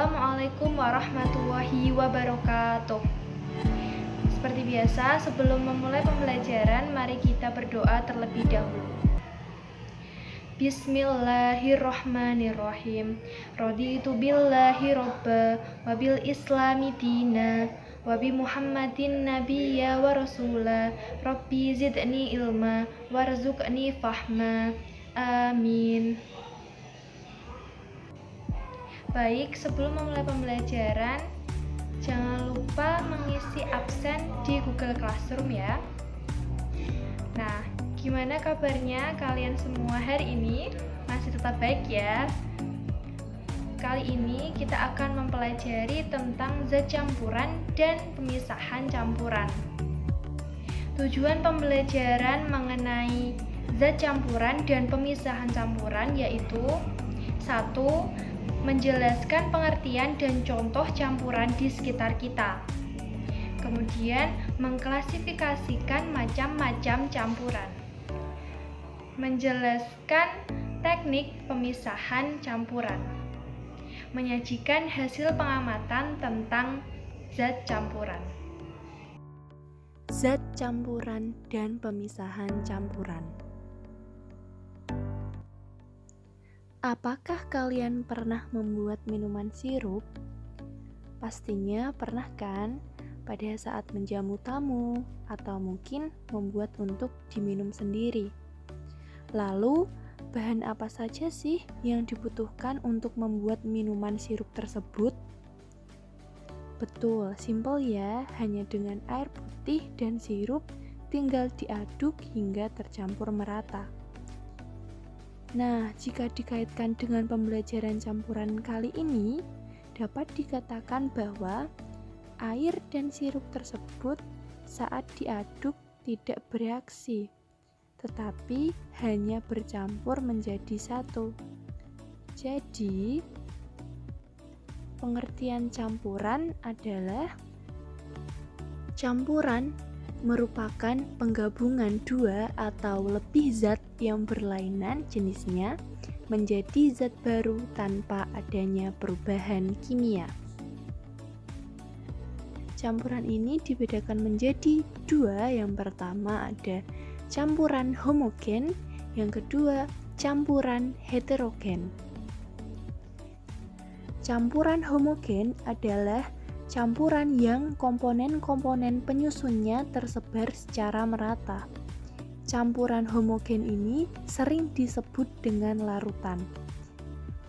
Assalamualaikum warahmatullahi wabarakatuh. Seperti biasa, sebelum memulai pembelajaran, mari kita berdoa terlebih dahulu. Bismillahirrahmanirrahim. Raditu billahi robba wa bil islami dina wa bi Muhammadin nabiyya wa rasula. Rabbi zidni ilma warzuqni fahma. Amin. Baik, sebelum memulai pembelajaran, jangan lupa mengisi absen di Google Classroom ya. Nah, gimana kabarnya kalian semua hari ini? Masih tetap baik ya? Kali ini kita akan mempelajari tentang zat campuran dan pemisahan campuran. Tujuan pembelajaran mengenai zat campuran dan pemisahan campuran yaitu 1. Menjelaskan pengertian dan contoh campuran di sekitar kita. Kemudian, mengklasifikasikan macam-macam campuran. Menjelaskan teknik pemisahan campuran. Menyajikan hasil pengamatan tentang zat campuran. Zat campuran dan pemisahan campuran. Apakah kalian pernah membuat minuman sirup? Pastinya pernah kan? Pada saat menjamu tamu, atau mungkin membuat untuk diminum sendiri. Lalu, bahan apa saja sih yang dibutuhkan untuk membuat minuman sirup tersebut? Betul, simpel ya, hanya dengan air putih dan sirup, tinggal diaduk hingga tercampur merata. Nah, jika dikaitkan dengan pembelajaran campuran kali ini, dapat dikatakan bahwa air dan sirup tersebut saat diaduk tidak bereaksi, tetapi hanya bercampur menjadi satu. Jadi, pengertian campuran adalah campuran merupakan penggabungan dua atau lebih zat yang berlainan jenisnya menjadi zat baru tanpa adanya perubahan kimia. Campuran ini dibedakan menjadi dua, yang pertama ada campuran homogen, yang kedua campuran heterogen. Campuran homogen adalah campuran yang komponen-komponen penyusunnya tersebar secara merata. Campuran homogen ini sering disebut dengan larutan.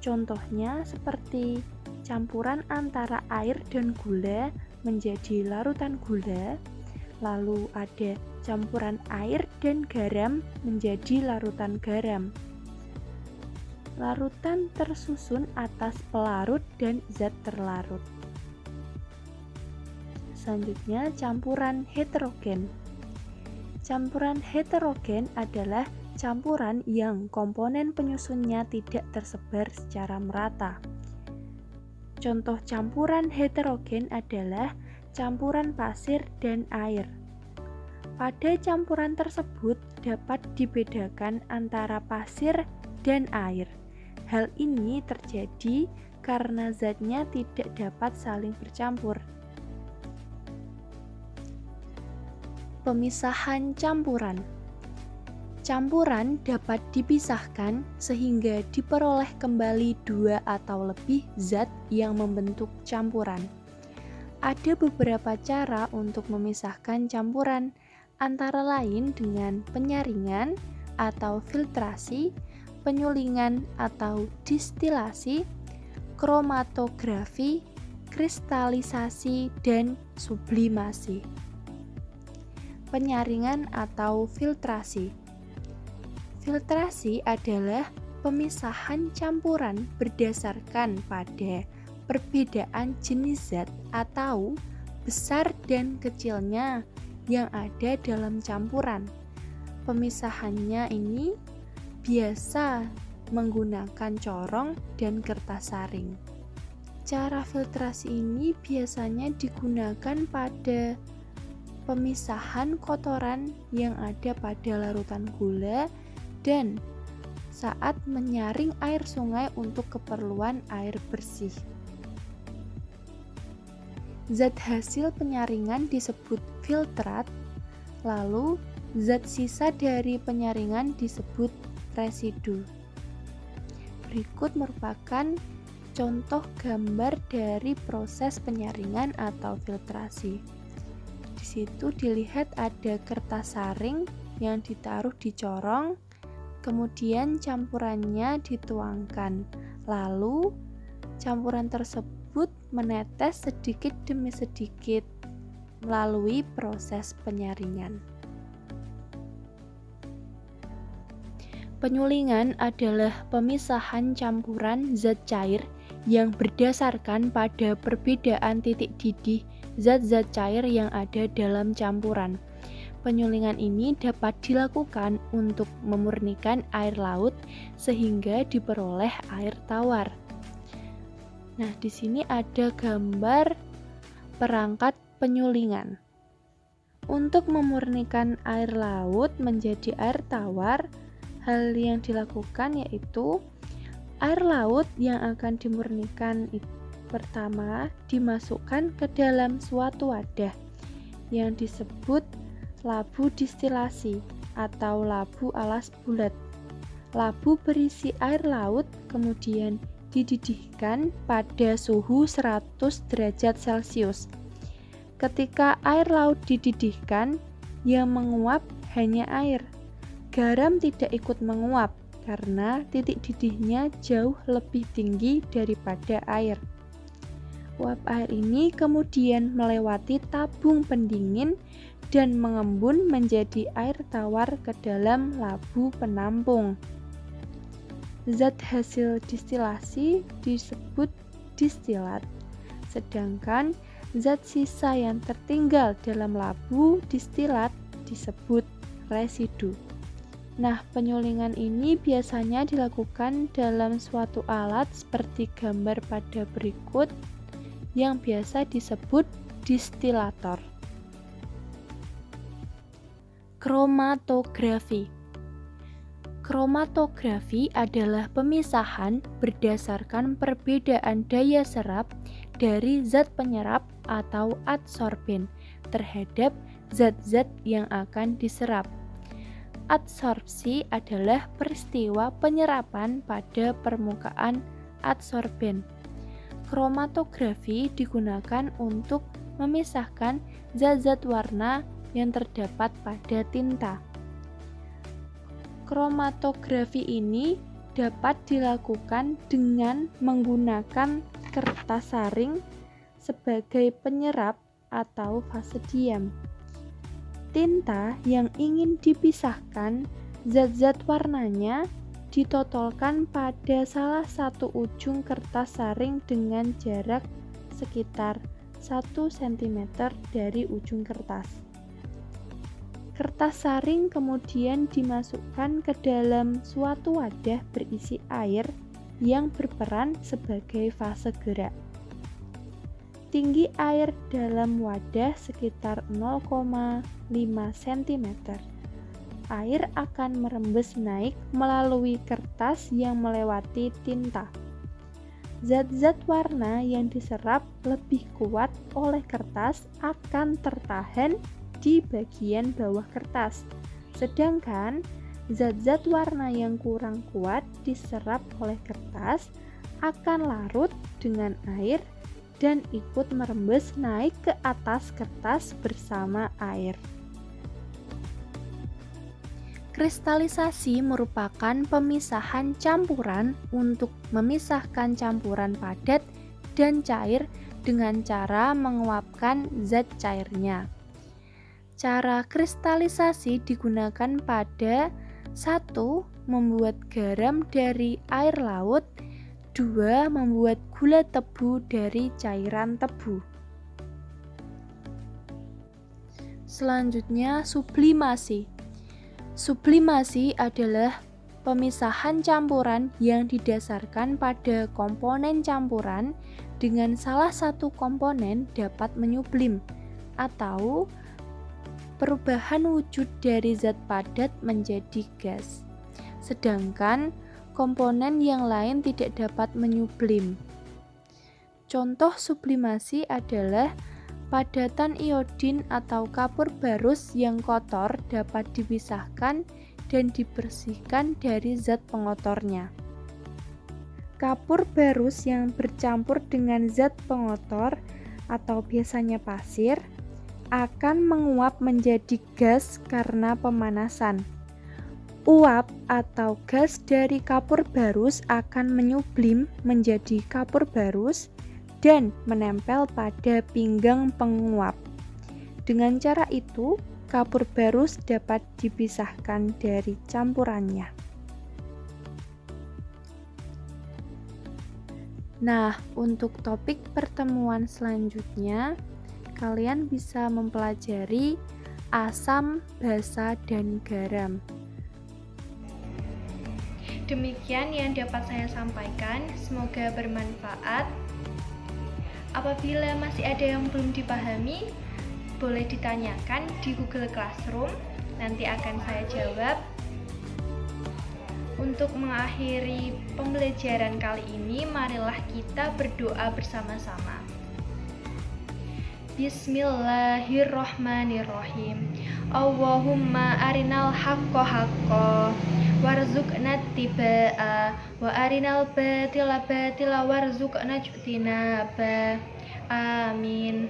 Contohnya seperti campuran antara air dan gula menjadi larutan gula, lalu ada campuran air dan garam menjadi larutan garam. Larutan tersusun atas pelarut dan zat terlarut. Selanjutnya, campuran heterogen. Campuran heterogen adalah campuran yang komponen penyusunnya tidak tersebar secara merata. Contoh campuran heterogen adalah campuran pasir dan air. Pada campuran tersebut dapat dibedakan antara pasir dan air. Hal ini terjadi karena zatnya tidak dapat saling bercampur. Pemisahan campuran. Campuran dapat dipisahkan sehingga diperoleh kembali dua atau lebih zat yang membentuk campuran. Ada beberapa cara untuk memisahkan campuran, antara lain dengan penyaringan atau filtrasi, penyulingan atau distilasi, kromatografi, kristalisasi, dan sublimasi. Penyaringan atau filtrasi. Filtrasi adalah pemisahan campuran berdasarkan pada perbedaan jenis zat atau besar dan kecilnya yang ada dalam campuran. Pemisahannya ini biasa menggunakan corong dan kertas saring. Cara filtrasi ini biasanya digunakan pada pemisahan kotoran yang ada pada larutan gula dan saat menyaring air sungai untuk keperluan air bersih. Zat hasil penyaringan disebut filtrat, lalu zat sisa dari penyaringan disebut residu. Berikut merupakan contoh gambar dari proses penyaringan atau filtrasi. Di situ dilihat ada kertas saring yang ditaruh di corong, kemudian campurannya dituangkan, lalu campuran tersebut menetes sedikit demi sedikit melalui proses penyaringan. Penyulingan adalah pemisahan campuran zat cair yang berdasarkan pada perbedaan titik didih zat-zat cair yang ada dalam campuran. Penyulingan ini dapat dilakukan untuk memurnikan air laut sehingga diperoleh air tawar. Nah, di sini ada gambar perangkat penyulingan. Untuk memurnikan air laut menjadi air tawar, hal yang dilakukan yaitu air laut yang akan dimurnikan pertama dimasukkan ke dalam suatu wadah yang disebut labu distilasi atau labu alas bulat. Labu berisi air laut kemudian dididihkan pada suhu 100 derajat Celcius. Ketika air laut dididihkan, yang menguap hanya air. Garam tidak ikut menguap karena titik didihnya jauh lebih tinggi daripada air. Uap air ini kemudian melewati tabung pendingin dan mengembun menjadi air tawar ke dalam labu penampung. Zat hasil distilasi disebut distilat, sedangkan zat sisa yang tertinggal dalam labu distilat disebut residu. Nah, penyulingan ini biasanya dilakukan dalam suatu alat seperti gambar pada berikut yang biasa disebut distilator. Kromatografi. Kromatografi adalah pemisahan berdasarkan perbedaan daya serap dari zat penyerap atau adsorben terhadap zat-zat yang akan diserap. Adsorpsi adalah peristiwa penyerapan pada permukaan adsorben. Kromatografi digunakan untuk memisahkan zat-zat warna yang terdapat pada tinta. Kromatografi ini dapat dilakukan dengan menggunakan kertas saring sebagai penyerap atau fase diam. Tinta yang ingin dipisahkan zat-zat warnanya ditotolkan pada salah satu ujung kertas saring dengan jarak sekitar 1 cm dari ujung kertas. Kertas saring kemudian dimasukkan ke dalam suatu wadah berisi air yang berperan sebagai fase gerak. Tinggi air dalam wadah sekitar 0,5 cm. Air akan merembes naik melalui kertas yang melewati tinta. Zat-zat warna yang diserap lebih kuat oleh kertas akan tertahan di bagian bawah kertas, sedangkan zat-zat warna yang kurang kuat diserap oleh kertas akan larut dengan air dan ikut merembes naik ke atas kertas bersama air. Kristalisasi merupakan pemisahan campuran untuk memisahkan campuran padat dan cair dengan cara menguapkan zat cairnya. Cara kristalisasi digunakan pada 1. Membuat garam dari air laut, 2. Membuat gula tebu dari cairan tebu. Selanjutnya, sublimasi. Sublimasi adalah pemisahan campuran yang didasarkan pada komponen campuran dengan salah satu komponen dapat menyublim atau perubahan wujud dari zat padat menjadi gas, sedangkan komponen yang lain tidak dapat menyublim. Contoh sublimasi adalah Padatan iodin atau kapur barus yang kotor dapat dipisahkan dan dibersihkan dari zat pengotornya. Kapur barus yang bercampur dengan zat pengotor atau biasanya pasir akan menguap menjadi gas karena pemanasan. Uap atau gas dari kapur barus akan menyublim menjadi kapur barus dan menempel pada pinggang penguap. Dengan cara itu, kapur barus dapat dipisahkan dari campurannya. Nah, untuk topik pertemuan selanjutnya, kalian bisa mempelajari asam, basa, dan garam. Demikian yang dapat saya sampaikan, semoga bermanfaat. Apabila masih ada yang belum dipahami, boleh ditanyakan di Google Classroom, nanti akan saya jawab. Untuk mengakhiri pembelajaran kali ini, marilah kita berdoa bersama-sama. Bismillahirrohmanirrohim. Allahumma arinal haqqo haqqo warzuqna tibaa wa arinal batila batila warzuqna ijtinaba. Amin.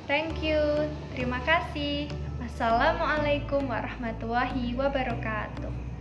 Thank you. Terima kasih. Assalamualaikum warahmatullahi wabarakatuh.